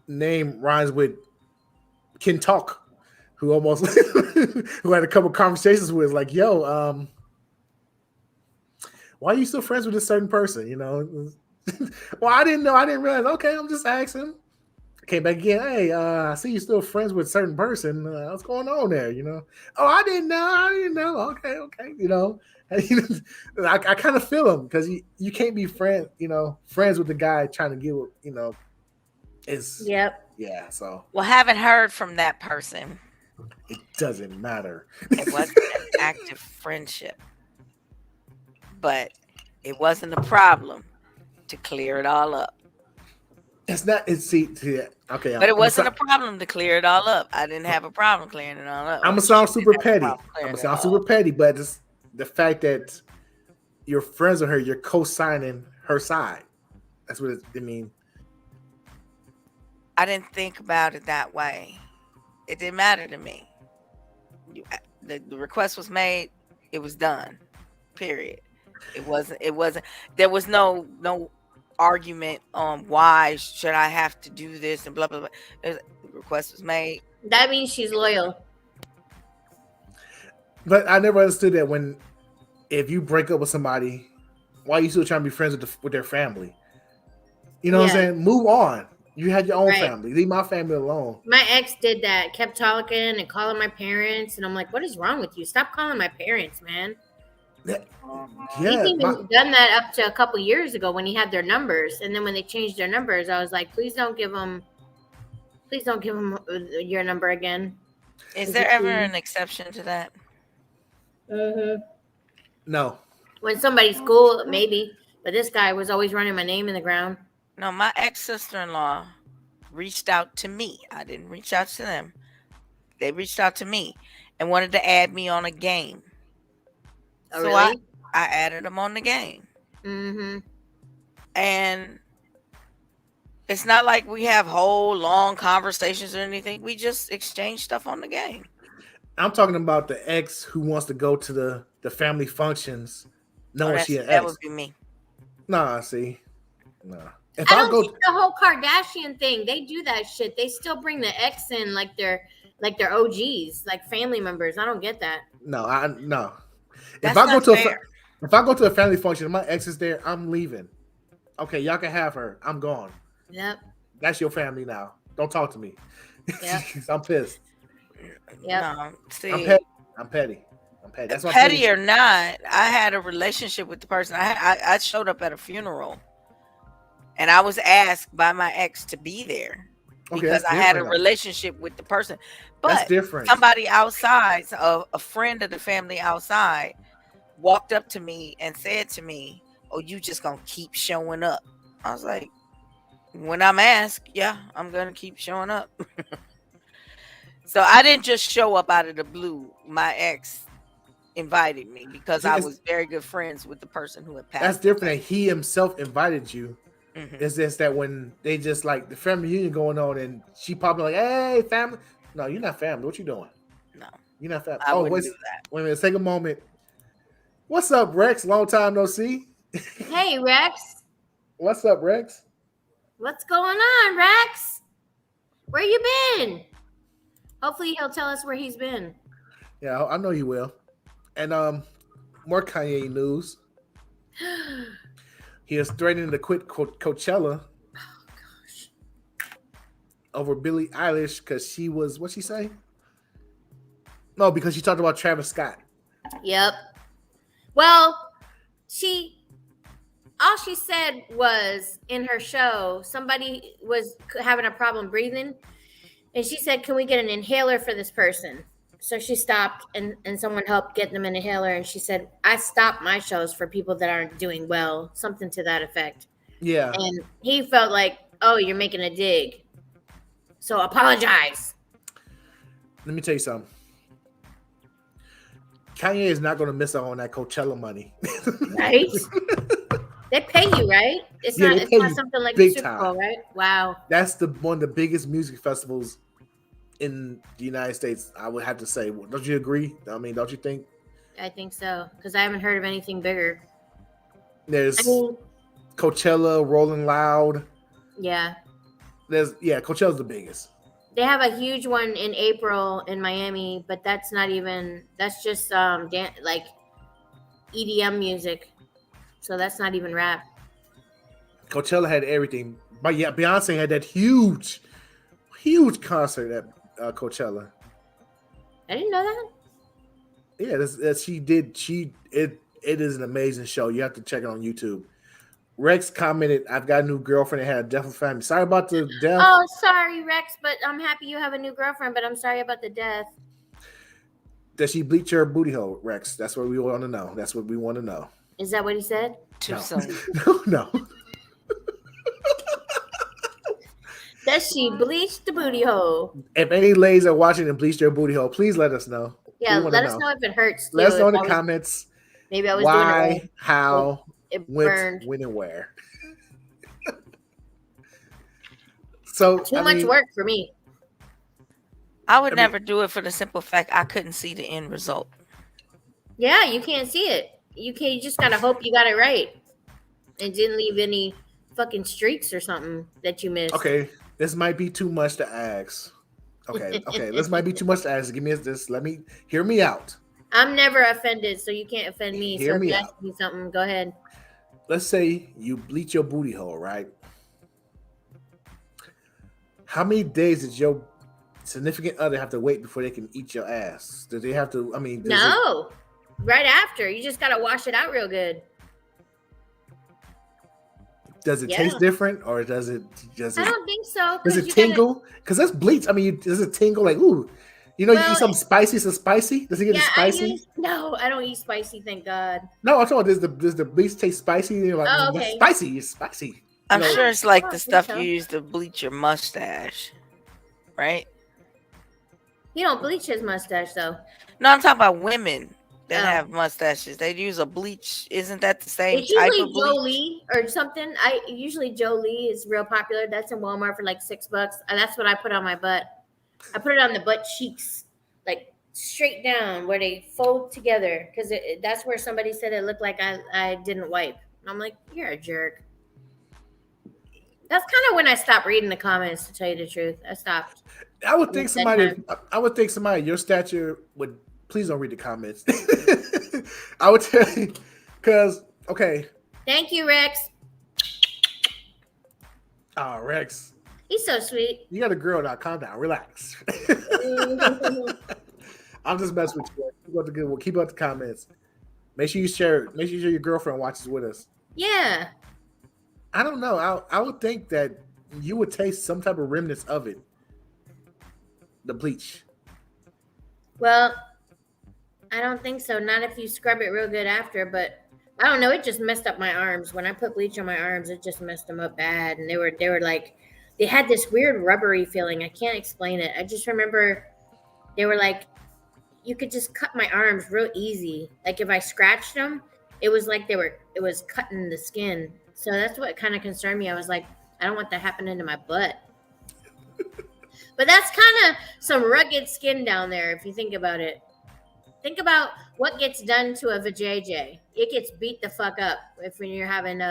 name rhymes with Kinshok, who almost who had a couple conversations with, like, yo, why are you still friends with this certain person? Well, I didn't know. I didn't realize. Okay, I'm just asking. I came back again. Hey, I see you still friends with a certain person. What's going on there? Oh, I didn't know. Okay. I kind of feel him because you can't be friends with the guy trying to get it's yeah. So haven't heard from that person. It doesn't matter. It wasn't an active friendship, but it wasn't a problem to clear it all up. It's not. Okay. But it wasn't a problem to clear it all up. I didn't have a problem clearing it all up. I'm gonna sound super petty. But just the fact that you're friends with her, you're co-signing her side. That's what it means. I didn't think about it that way. It didn't matter to me. The request was made. It was done. Period. It wasn't. There was no argument on why should I have to do this and blah blah blah. The request was made. That means she's loyal. But I never understood that if you break up with somebody, why are you still trying to be friends with their family? You know what I'm saying? Move on. You had your own Right. family. Leave my family alone. My ex did that. Kept talking and calling my parents, and I'm like, "What is wrong with you? Stop calling my parents, man." He's Yeah, even done that up to a couple years ago when he had their numbers, and then when they changed their numbers, I was like, "Please don't give them your number again." Is there ever an exception to that? no. When somebody's cool, maybe, but this guy was always running my name in the ground. No, my ex-sister-in-law reached out to me. I didn't reach out to them. They reached out to me and wanted to add me on a game. Oh, So really? I added them on the game. And it's not like we have whole long conversations or anything. We just exchange stuff on the game. I'm talking about the ex who wants to go to the family functions knowing she an that ex. would be me. Nah, see. Nah. If I don't get the whole Kardashian thing. They do that shit. They still bring the ex in like they're OGs, like family members. I don't get that. No. That's If I go to a family function and my ex is there, I'm leaving. Okay, y'all can have her. I'm gone. Yep. That's your family now. Don't talk to me. Yep. I'm pissed. Yep. No, see, I'm petty. That's petty or not, I had a relationship with the person. I showed up at a funeral, and I was asked by my ex to be there because I had a relationship with the person. But that's different. Somebody outside, a friend of the family outside, walked up to me and said to me, "Oh, you just gonna keep showing up?" I was like, "When I'm asked, yeah, I'm gonna keep showing up." So I didn't just show up out of the blue. My ex invited me because I was very good friends with the person who had passed. That's different. That he himself invited you. It's just that when they just like the family reunion going on and she popping like, "Hey, family." No, you're not family. What you doing? No, you're not family. I wouldn't do that. Wait a minute. Take a moment. What's up, Rex? Long time no see. Hey, Rex. What's up, Rex? What's going on, Rex? Where you been? Hopefully he'll tell us where he's been. Yeah, I know you will. And more Kanye news. He is threatening to quit Coachella. Oh gosh. Over Billie Eilish because she was, what'd she say? No, because she talked about Travis Scott. Yep. Well, all she said was in her show, somebody was having a problem breathing. And she said, "Can we get an inhaler for this person?" So she stopped and someone helped get them an inhaler. And she said, "I stop my shows for people that aren't doing well." Something to that effect. Yeah. And he felt like, "Oh, you're making a dig. So apologize." Let me tell you something. Kanye is not going to miss out on that Coachella money. Right? They pay you, right? It's not something like the Super Bowl, right? Wow. That's one of the biggest music festivals in the United States, I would have to say. Don't you agree? I mean, don't you think? I think so, because I haven't heard of anything bigger. There's Coachella, Rolling Loud. Yeah. Coachella's the biggest. They have a huge one in April in Miami, but that's just like EDM music. So that's not even rap. Coachella had everything. But yeah, Beyonce had that huge concert at Coachella. I didn't know that. Yeah, she did. It is an amazing show. You have to check it on YouTube. Rex commented, "I've got a new girlfriend and had a death of family. Sorry about the death." Oh, sorry, Rex, but I'm happy you have a new girlfriend, but I'm sorry about the death. Does she bleach her booty hole, Rex? That's what we want to know. That's what we want to know. Is that what he said? Too soon. No. Does she bleach the booty hole? If any ladies are watching and bleach their booty hole, please let us know. Yeah, let us know if it hurts. Let us know in the comments. Maybe I was why, doing it wrong. how, it when, and where. So too much work for me. I would never do it for the simple fact I couldn't see the end result. Yeah, you can't see it. You just gotta hope you got it right. And didn't leave any fucking streaks or something that you missed. Okay, this might be too much to ask. Okay, this might be too much to ask. Give me this. Hear me out. I'm never offended, so you can't offend me. Hear me if you out. ask me something, go ahead. Let's say you bleach your booty hole, right? How many days did your significant other have to wait before they can eat your ass? Do they have to? I mean, No, right after. You just gotta wash it out real good. Does it Yeah. taste different, or does it? I don't think so. Does it tingle? Because that's bleach. I mean, does it tingle like ooh? You know, you eat something spicy, so spicy. Does it get spicy? No, I don't eat spicy. Thank God. No, I'm talking. Does the bleach taste spicy? And you're like, Oh, okay. Spicy. It's spicy. I'm You know? sure it's like I the think stuff so. you use to bleach your mustache, right? You don't bleach his mustache though. No, I'm talking about women that Oh. have mustaches. They use a bleach. Isn't that the same It's type usually of bleach? Jolie or something. Usually Jolie is real popular. That's in Walmart for like $6, and that's what I put on my butt. I put it on the butt cheeks, like straight down where they fold together, because that's where somebody said it looked like I didn't wipe. And I'm like, you're a jerk. That's kind of when I stopped reading the comments. To tell you the truth, I stopped. I would think somebody your stature would. Please don't read the comments. I would tell you, because okay. Thank you, Rex. Oh, Rex, He's so sweet. you got a girl now. Calm down, relax. I'm just messing with you. Keep up the comments. Make sure you share. Make sure your girlfriend watches with us. Yeah. I don't know. I would think that you would taste some type of remnants of it. The bleach. Well, I don't think so. Not if you scrub it real good after, but I don't know. It just messed up my arms. When I put bleach on my arms, it just messed them up bad. And they were like, they had this weird rubbery feeling. I can't explain it. I just remember they were like, you could just cut my arms real easy. Like if I scratched them, it was like it was cutting the skin. So that's what kind of concerned me. I was like, I don't want that happening to my butt. But that's kind of some rugged skin down there, if you think about it. Think about what gets done to a vajayjay. It gets beat the fuck up when you're having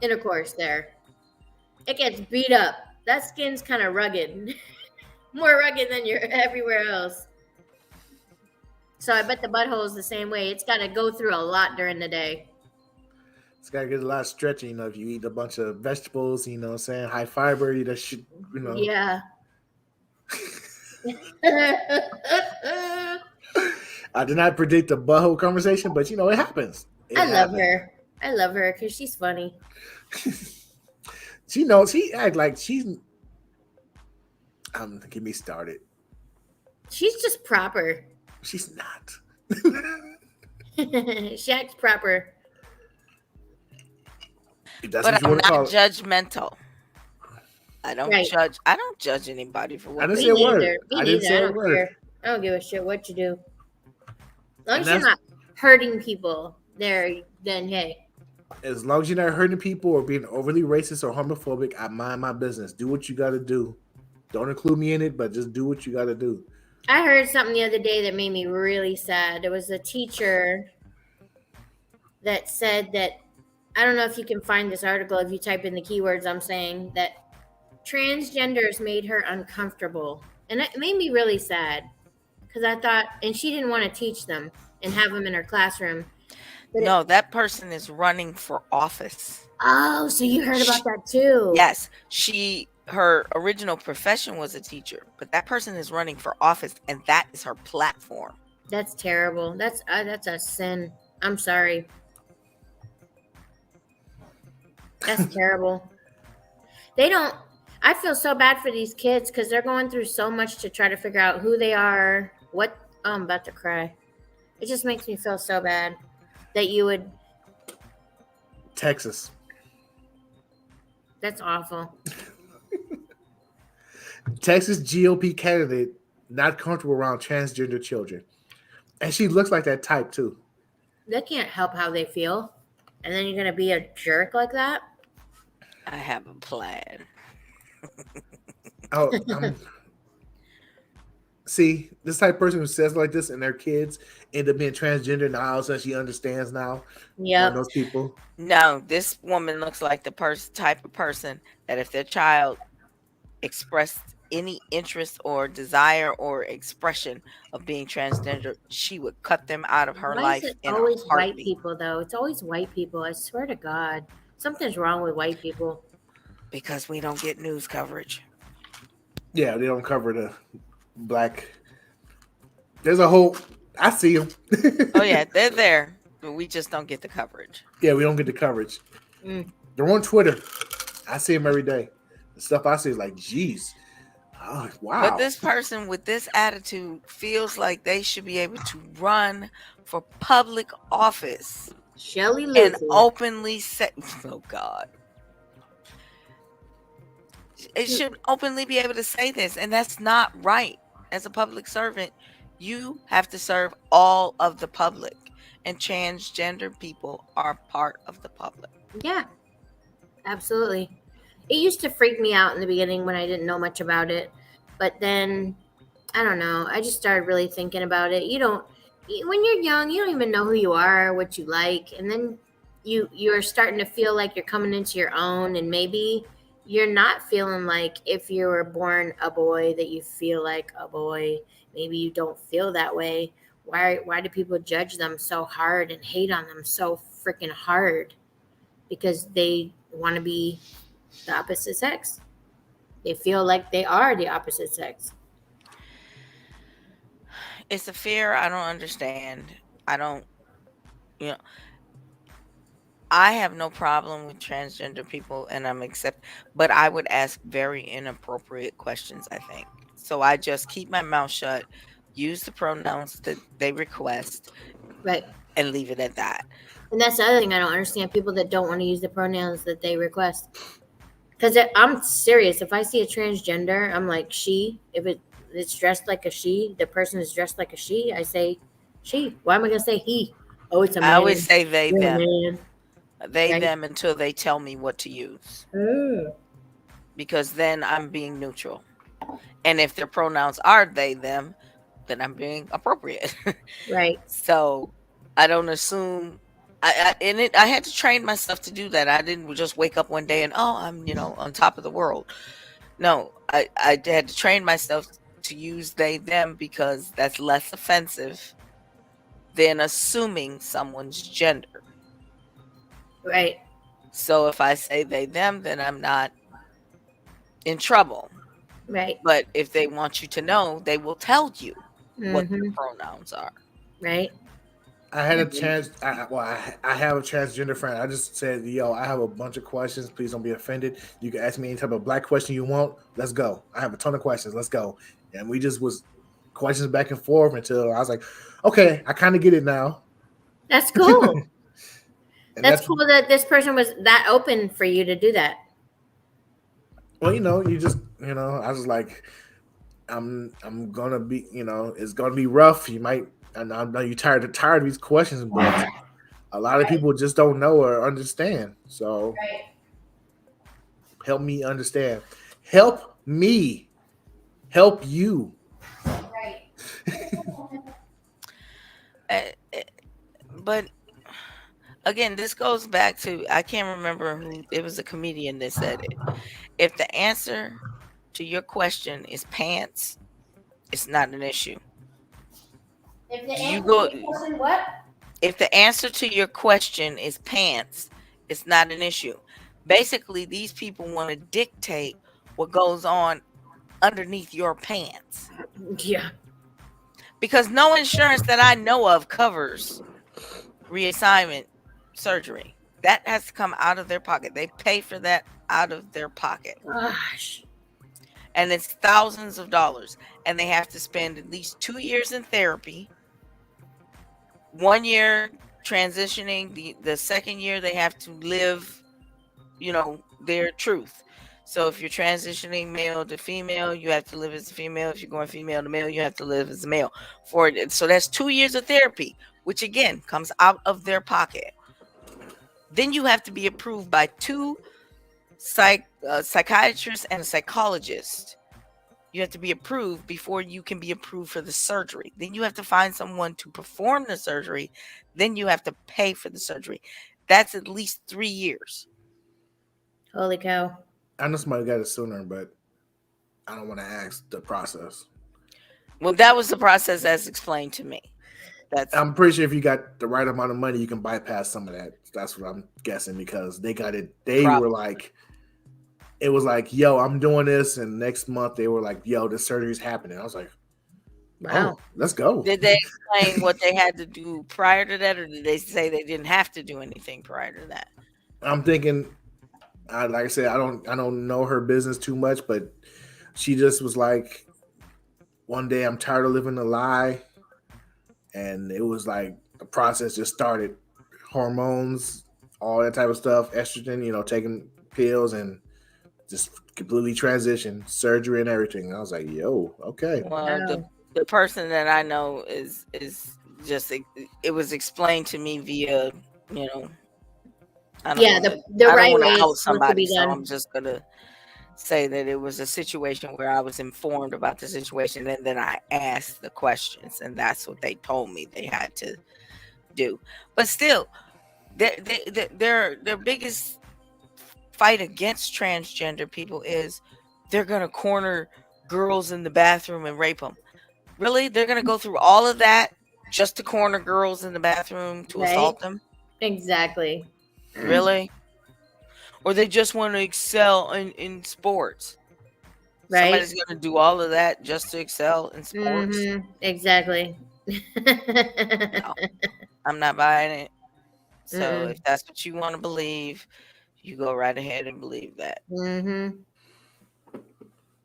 intercourse there. It gets beat up. That skin's kind of rugged. More rugged than you're everywhere else. So I bet the butthole is the same way. It's got to go through a lot during the day. It's got to get a lot of stretching. You know, if you eat a bunch of vegetables, you know what I'm saying, high fiber, you just should, you know. Yeah. I did not predict the butthole conversation, but you know, it happens. I love her. I love her because she's funny. She knows. She act like she's. Get me started. She's just proper. She's not. She acts proper. But I'm not judgmental. I don't judge. I don't judge anybody for what I didn't say a word. I don't care. I don't give a shit what you do. As long as you're not hurting people, then hey. As long as you're not hurting people or being overly racist or homophobic, I mind my business. Do what you got to do. Don't include me in it, but just do what you got to do. I heard something the other day that made me really sad. There was a teacher that said that, I don't know if you can find this article if you type in the keywords I'm saying, that transgenders made her uncomfortable. And it made me really sad because I thought, and she didn't want to teach them and have them in her classroom. But no, that person is running for office. Oh, so you heard about that too? Yes. Her original profession was a teacher, but that person is running for office and that is her platform. That's terrible. That's a sin. I'm sorry. That's terrible. I feel so bad for these kids because they're going through so much to try to figure out who they are. I'm about to cry. It just makes me feel so bad that you would. Texas. That's awful. Texas GOP candidate not comfortable around transgender children. And she looks like that type too. They can't help how they feel. And then you're going to be a jerk like that? I have a plan. See, this type of person who says like this and their kids end up being transgender, and all of a sudden she understands now. Yeah, those people. No, this woman looks like the type of person that if their child expressed any interest or desire or expression of being transgender, she would cut them out of her life. It's always white people, though. It's always white people. I swear to God, something's wrong with white people. Because we don't get news coverage. Yeah, they don't cover the black. There's a whole. I see them. Oh yeah, they're there, but we just don't get the coverage. Yeah, we don't get the coverage. Mm. They're on Twitter. I see them every day. The stuff I see is like, geez, oh, wow. But this person with this attitude feels like they should be able to run for public office Shelly and Lucy. openly say, "Oh God." It should openly be able to say this, and that's not right. As a public servant, you have to serve all of the public, and transgender people are part of the public. Yeah, absolutely. It used to freak me out in the beginning when I didn't know much about it, but then I don't know. I just started really thinking about it. When you're young, you don't even know who you are, what you like, and then you're starting to feel like you're coming into your own, and maybe you're not feeling like if you were born a boy that you feel like a boy. Maybe you don't feel that way. Why do people judge them so hard and hate on them so freaking hard? Because they want to be the opposite sex. They feel like they are the opposite sex. It's a fear I don't understand. I don't, you know, I have no problem with transgender people and but I would ask very inappropriate questions, I think. So I just keep my mouth shut, use the pronouns that they request, Right. and leave it at that. And that's the other thing I don't understand, people that don't want to use the pronouns that they request. Because I'm serious. If I see a transgender, I'm like, she. If it's dressed like a she, the person is dressed like a she, I say she. Why am I going to say he? Oh, it's a man. I always say they, You're a them. man. They, Right. them until they tell me what to use. Because then I'm being neutral. And if their pronouns are they, them, then I'm being appropriate. Right. So I don't assume. I had to train myself to do that. I didn't just wake up one day and I'm on top of the world. No, I had to train myself to use they them because that's less offensive than assuming someone's gender. Right. So if I say they them, then I'm not in trouble. Right. But if they want you to know, they will tell you what the Mhm. pronouns are. Right. I had a chance. I have a transgender friend. I just said, yo, I have a bunch of questions. Please don't be offended. You can ask me any type of black question you want. Let's go. I have a ton of questions. Let's go. And we just was questions back and forth until I was like, okay, I kind of get it now. That's cool. And That's cool that this person was that open for you to do that. Well, you just, I was like, I'm gonna be, it's gonna be rough. You might, and I know you're tired of these questions, but a lot of people just don't know or understand. So help me understand. Help me. Help you. Right. But again, this goes back to, I can't remember who, it was a comedian that said it. If the answer to your question is pants, it's not an issue. If the If the answer to your question is pants, it's not an issue. Basically, these people want to dictate what goes on underneath your pants. Yeah. Because no insurance that I know of covers reassignment surgery. That has to come out of their pocket. They pay for that out of their pocket. Gosh. And it's thousands of dollars. And they have to spend at least 2 years in therapy. 1 year transitioning. The second year they have to live, their truth. So if you're transitioning male to female, you have to live as a female. If you're going female to male, you have to live as a male. So that's 2 years of therapy, which again comes out of their pocket. Then you have to be approved by 2 psychiatrists and a psychologist. You have to be approved before you can be approved for the surgery. Then you have to find someone to perform the surgery. Then you have to pay for the surgery. That's at least 3 years. Holy cow. I know somebody got it sooner, but I don't want to ask the process. Well, that was the process as explained to me. I'm pretty sure if you got the right amount of money, you can bypass some of that. That's what I'm guessing, because they got it. They were like, it was like, yo, I'm doing this, and next month they were like, yo, this surgery's happening. I was like, Wow. oh, let's go. Did they explain what they had to do prior to that, or did they say they didn't have to do anything prior to that? I'm thinking, like I said, I don't know her business too much, but she just was like, one day I'm tired of living a lie, and it was like the process just started, hormones, all that type of stuff, estrogen, taking pills, and just completely transitioned, surgery and everything. I was like, yo, okay. Well, the person that I know is just, it was explained to me via, I don't want to out somebody, so I'm just gonna say that it was a situation where I was informed about the situation, and then I asked the questions, and that's what they told me they had to do. But still, their biggest fight against transgender people is they're gonna corner girls in the bathroom and rape them. Really? They're gonna go through all of that just to corner girls in the bathroom to assault them? Exactly. Really? Or they just want to excel in sports? Right. Somebody's gonna do all of that just to excel in sports? Exactly. No, I'm not buying it. So if that's what you want to believe, you go right ahead and believe that.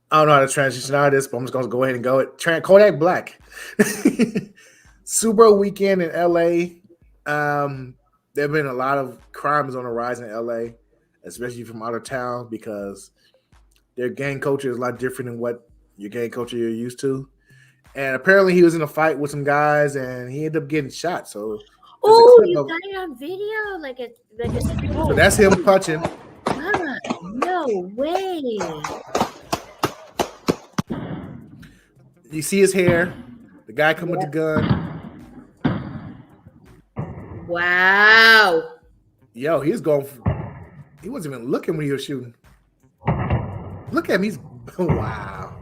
I don't know how to transition out of this, but I'm just going to go ahead and go it. Kodak Black. Super Bowl weekend in LA. There have been a lot of crimes on the rise in LA, especially from out of town, because their gang culture is a lot different than what your gang culture you're used to. And apparently he was in a fight with some guys and he ended up getting shot. So you got it on video? So that's him punching. No way. You see his hair, the guy come with the gun. Wow. Yo, he wasn't even looking when he was shooting. Look at him, he's wow.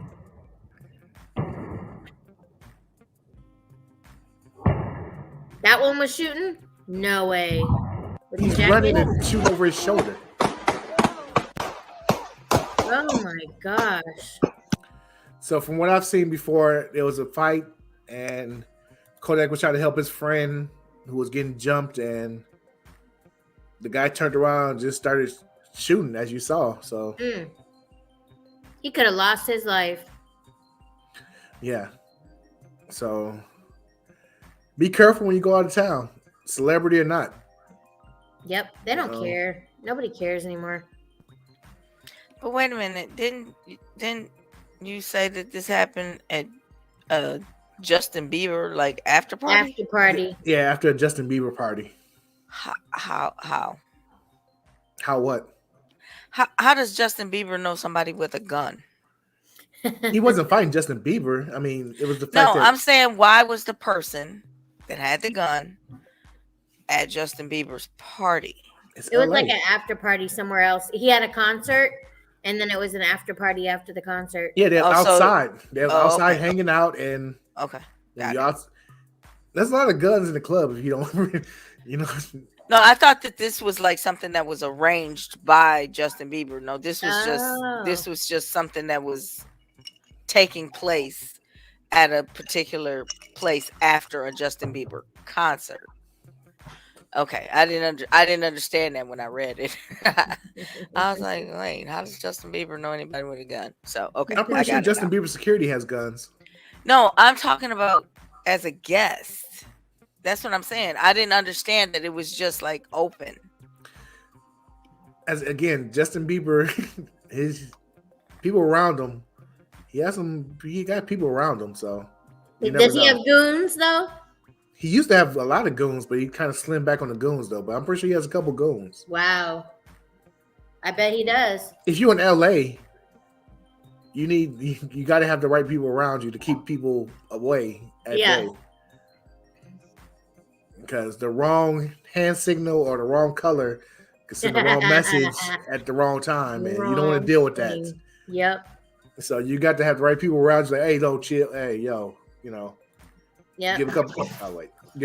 That one was shooting? No way. He's running and shooting over his shoulder. Oh my gosh. So from what I've seen before, there was a fight and Kodak was trying to help his friend who was getting jumped, and the guy turned around and just started shooting, as you saw. So he could have lost his life. Yeah. So be careful when you go out of town, celebrity or not. Yep, they don't care. Nobody cares anymore. But wait a minute, didn't you say that this happened at Justin Bieber after party? After party. Yeah, after a Justin Bieber party. How what? How does Justin Bieber know somebody with a gun? He wasn't fighting Justin Bieber. I mean, it was the fact that I'm saying, why was the person that had the gun at Justin Bieber's party? It was like an after party somewhere else. He had a concert, and then it was an after party after the concert. Yeah, they're outside. They're outside hanging out, and there's a lot of guns in the club. If you don't, No, I thought that this was something that was arranged by Justin Bieber. No, this was just something that was taking place at a particular place after a Justin Bieber concert. Okay, I didn't understand that when I read it. I was like, wait, how does Justin Bieber know anybody with a gun? So okay, I'm pretty sure Justin Bieber security has guns. No, I'm talking about as a guest. That's what I'm saying. I didn't understand that it was just open. As again, Justin Bieber, his people around him. He got people around him. So does he have goons though? He used to have a lot of goons, but he kind of slimmed back on the goons though. But I'm pretty sure he has a couple goons. Wow, I bet he does. If you're in LA, you got to have the right people around you to keep people away at bay. Because the wrong hand signal or the wrong color could send the wrong message at the wrong time, and you don't want to deal with that. Yep. So you got to have the right people around you. Hey, don't chill. Hey, yo, Yeah. Give a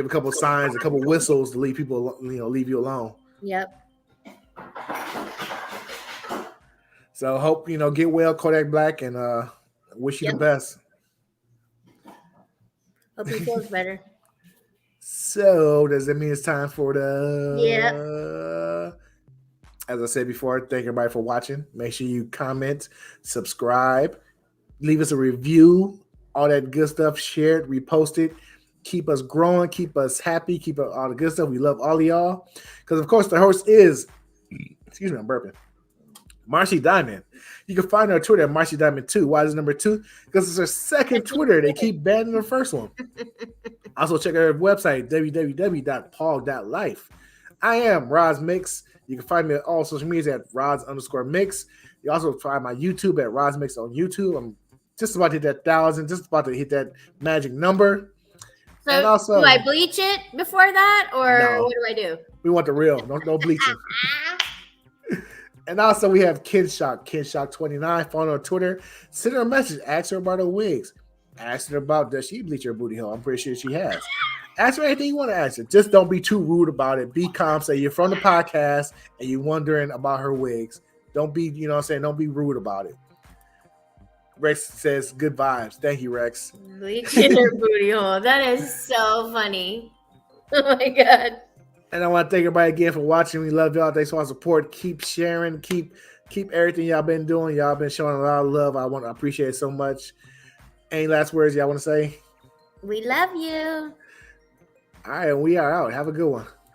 couple signs, a couple whistles to leave people, leave you alone. Yep. So hope get well, Kodak Black, and wish you the Yep. best. Hope he feels better. So does that mean it's time for the? As I said before, thank everybody for watching. Make sure you comment, subscribe, leave us a review, all that good stuff. Share it, repost it. Keep us growing, keep us happy, keep all the good stuff. We love all of y'all. Because of course the host is, excuse me, I'm burping, Marcy Diamond. You can find her on Twitter at Marcy Diamond 2. Why is it number 2? Because it's her second Twitter. They keep banning the first one. Also check out her website, www.paul.life. I am Ras Mixx. You can find me on all social media at Ras_Mixx. You also find my YouTube at Ras Mixx on YouTube. I'm just about to hit that 1,000, just about to hit that magic number. So and also, do I bleach it before that, or No. what do I do? we want the real, no bleaching. And also we have Kinshok, Kinshok29. Follow her on Twitter. Send her a message. Ask her about her wigs. Ask her about, does she bleach her booty hole? I'm pretty sure she has. Ask her anything you want to ask her. Just don't be too rude about it. Be calm. Say you're from the podcast and you're wondering about her wigs. Don't be, don't be rude about it. Rex says good vibes. Thank you, Rex. Bleaching her booty hole. That is so funny. Oh my god. And I want to thank everybody again for watching. We love y'all. Thanks for all the support. Keep sharing. Keep everything y'all been doing. Y'all been showing a lot of love. I appreciate it so much. Any last words y'all want to say? We love you. All right, we are out. Have a good one.